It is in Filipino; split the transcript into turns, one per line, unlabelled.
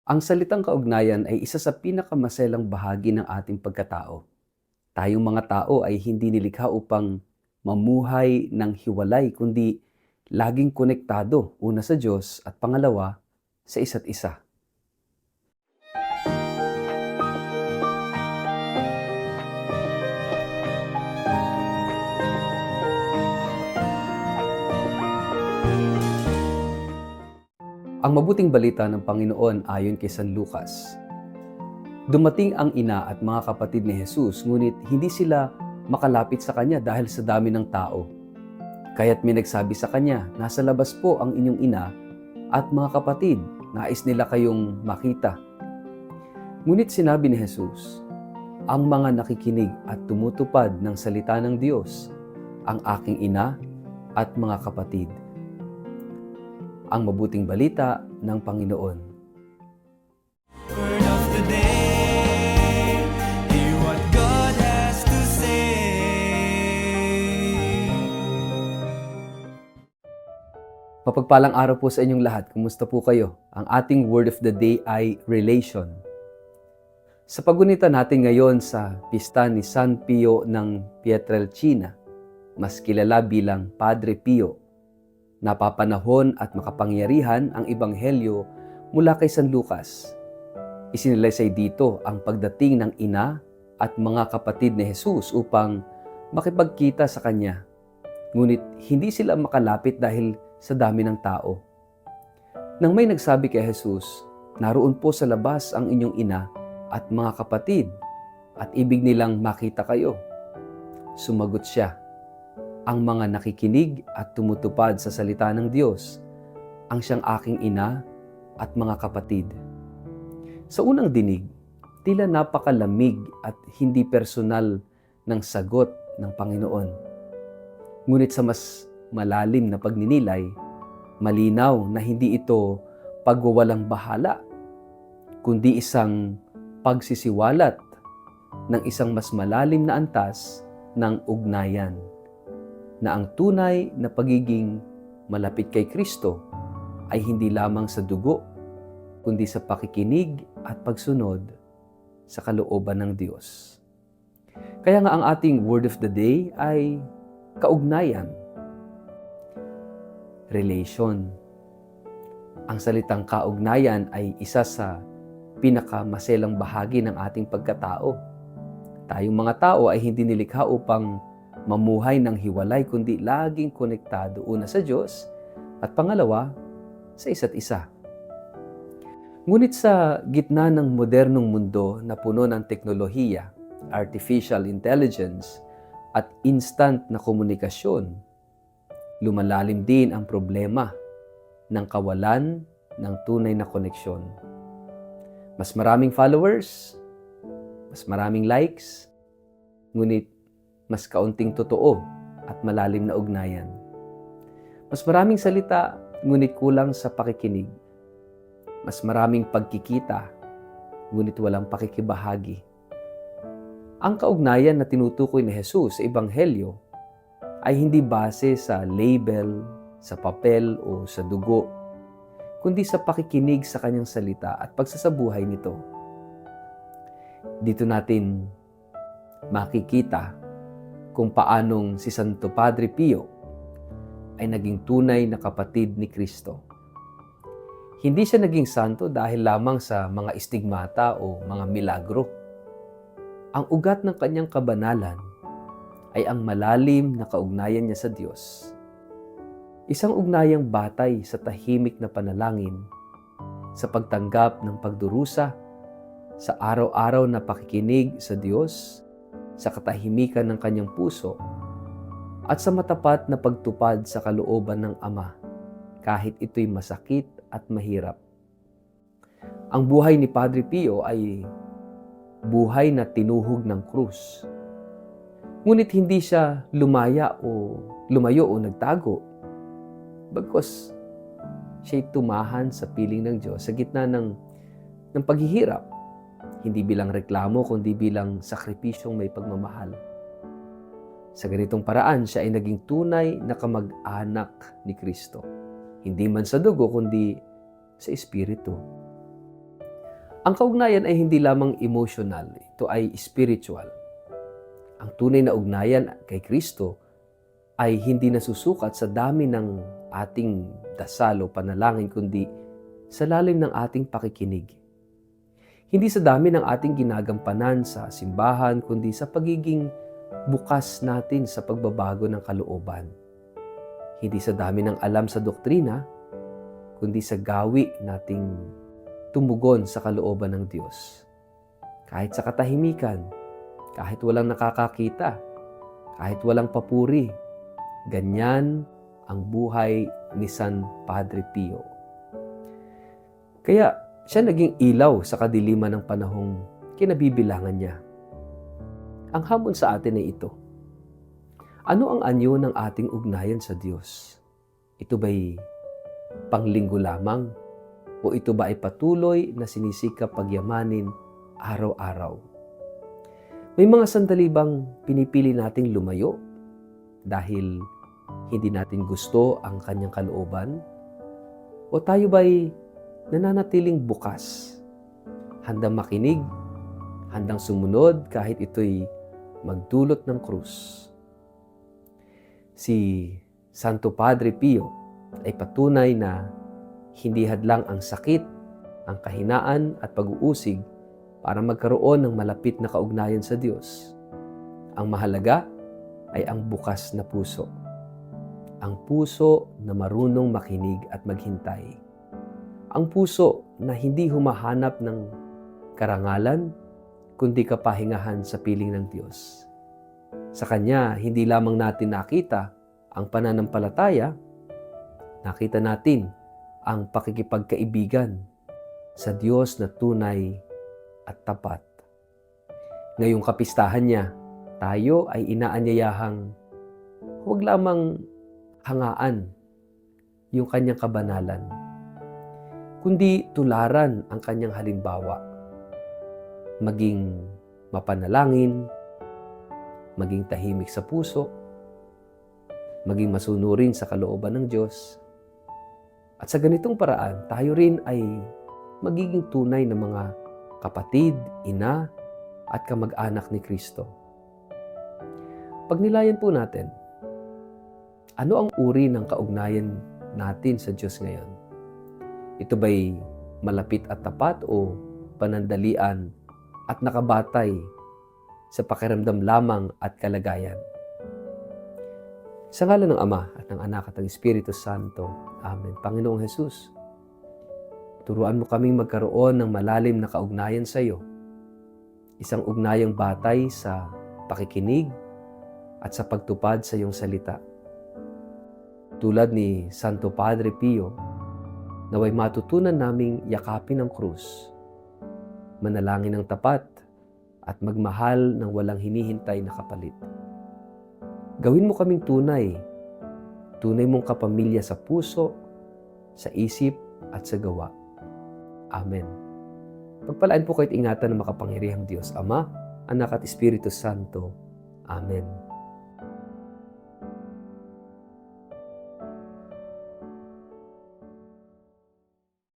Ang salitang kaugnayan ay isa sa pinakamaselang bahagi ng ating pagkatao. Tayong mga tao ay hindi nilikha upang mamuhay ng hiwalay kundi laging konektado, una sa Diyos at pangalawa sa isa't isa. Ang mabuting balita ng Panginoon ayon kay San Lucas. Dumating ang ina at mga kapatid ni Jesus, ngunit hindi sila makalapit sa kanya dahil sa dami ng tao. Kaya't may nagsabi sa kanya, "Nasa labas po ang inyong ina at mga kapatid, nais nila kayong makita." Ngunit sinabi ni Jesus, "Ang mga nakikinig at tumutupad ng salita ng Diyos, ang aking ina at mga kapatid." Ang mabuting balita ng Panginoon.
Word of the day, hear what God has to say.
Mapagpalang araw po sa inyong lahat. Kumusta po kayo? Ang ating word of the day ay relation. Sa pagunita natin ngayon sa pista ni San Pio ng Pietrelcina, mas kilala bilang Padre Pio, napapanahon at makapangyarihan ang ebanghelyo mula kay San Lucas. Isinalaysay dito ang pagdating ng ina at mga kapatid ni Jesus upang makipagkita sa kanya. Ngunit hindi sila makalapit dahil sa dami ng tao. Nang may nagsabi kay Jesus, "Naroon po sa labas ang inyong ina at mga kapatid at ibig nilang makita kayo." Sumagot siya, "Ang mga nakikinig at tumutupad sa salita ng Diyos, ang siyang aking ina at mga kapatid." Sa unang dinig, tila napakalamig at hindi personal ng sagot ng Panginoon. Ngunit sa mas malalim na pagninilay, malinaw na hindi ito pagwawalang bahala, kundi isang pagsisiwalat ng isang mas malalim na antas ng ugnayan, na ang tunay na pagiging malapit kay Kristo ay hindi lamang sa dugo, kundi sa pakikinig at pagsunod sa kalooban ng Diyos. Kaya nga ang ating word of the day ay kaugnayan, relation. Ang salitang kaugnayan ay isa sa pinakamaselang bahagi ng ating pagkatao. Tayong mga tao ay hindi nilikha upang mamuhay ng hiwalay kundi laging konektado, una sa Diyos at pangalawa sa isa't isa. Ngunit sa gitna ng modernong mundo na puno ng teknolohiya, artificial intelligence at instant na komunikasyon, lumalalim din ang problema ng kawalan ng tunay na koneksyon. Mas maraming followers, mas maraming likes, ngunit mas kaunting totoo at malalim na ugnayan. Mas maraming salita, ngunit kulang sa pakikinig. Mas maraming pagkikita, ngunit walang pakikibahagi. Ang kaugnayan na tinutukoy ni Jesus sa Ebanghelyo ay hindi base sa label, sa papel o sa dugo, kundi sa pakikinig sa kanyang salita at pagsasabuhay nito. Dito natin makikita kung paanong si Santo Padre Pio ay naging tunay na kapatid ni Kristo. Hindi siya naging santo dahil lamang sa mga istigmata o mga milagro. Ang ugat ng kanyang kabanalan ay ang malalim na kaugnayan niya sa Diyos. Isang ugnayang batay sa tahimik na panalangin, sa pagtanggap ng pagdurusa, sa araw-araw na pakikinig sa Diyos, sa katahimikan ng kanyang puso, at sa matapat na pagtupad sa kalooban ng Ama, kahit ito'y masakit at mahirap. Ang buhay ni Padre Pio ay buhay na tinuhog ng krus. Ngunit hindi siya lumayo o nagtago, bagkus siya'y tumahan sa piling ng Diyos sa gitna ng paghihirap, hindi bilang reklamo kundi bilang sakripisyong may pagmamahal. Sa ganitong paraan, siya ay naging tunay na kamag-anak ni Kristo. Hindi man sa dugo kundi sa Espiritu. Ang kaugnayan ay hindi lamang emotional, ito ay spiritual. Ang tunay na ugnayan kay Kristo ay hindi nasusukat sa dami ng ating dasal o panalangin, kundi sa lalim ng ating pakikinig. Hindi sa dami ng ating ginagampanan sa simbahan, kundi sa pagiging bukas natin sa pagbabago ng kalooban. Hindi sa dami ng alam sa doktrina, kundi sa gawi nating tumugon sa kalooban ng Diyos. Kahit sa katahimikan, kahit walang nakakakita, kahit walang papuri, ganyan ang buhay ni San Padre Pio. Kaya siya naging ilaw sa kadiliman ng panahong kinabibilangan niya. Ang hamon sa atin ay ito. Ano ang anyo ng ating ugnayan sa Diyos? Ito ba'y panglinggo lamang? O ito ba ay patuloy na sinisikap pagyamanin araw-araw? May mga sandali bang pinipili nating lumayo dahil hindi natin gusto ang kanyang kalooban? O tayo ba'y nananatiling bukas, handang makinig, handang sumunod kahit ito'y magdulot ng krus? Si Santo Padre Pio ay patunay na hindi hadlang ang sakit, ang kahinaan at pag-uusig para magkaroon ng malapit na kaugnayan sa Diyos. Ang mahalaga ay ang bukas na puso. Ang puso na marunong makinig at maghintay. Ang puso na hindi humahanap ng karangalan, kundi kapahingahan sa piling ng Diyos. Sa Kanya, hindi lamang natin nakita ang pananampalataya, nakita natin ang pakikipagkaibigan sa Diyos na tunay at tapat. Ngayong kapistahan niya, tayo ay inaanyayahang huwag lamang hangaan yung kanyang kabanalan, kundi tularan ang kanyang halimbawa. Maging mapanalangin, maging tahimik sa puso, maging masunurin sa kalooban ng Diyos. At sa ganitong paraan, tayo rin ay magiging tunay na mga kapatid, ina, at kamag-anak ni Kristo. Pagnilayan po natin, ano ang uri ng kaugnayan natin sa Diyos ngayon? Ito ba'y malapit at tapat o panandalian at nakabatay sa pakiramdam lamang at kalagayan? Sa ngalan ng Ama at ng Anak at ng Espiritu Santo. Amen. Panginoong Jesus, turuan mo kaming magkaroon ng malalim na kaugnayan sa iyo. Isang ugnayang batay sa pakikinig at sa pagtupad sa iyong salita. Tulad ni Santo Padre Pio, naway matutunan naming yakapin ang krus, manalangin ng tapat, at magmahal ng walang hinihintay na kapalit. Gawin mo kaming tunay mong kapamilya sa puso, sa isip at sa gawa. Amen. Pagpalaan po kayo't ingatan ng makapangyarihang Diyos, Ama, Anak at Espiritu Santo. Amen.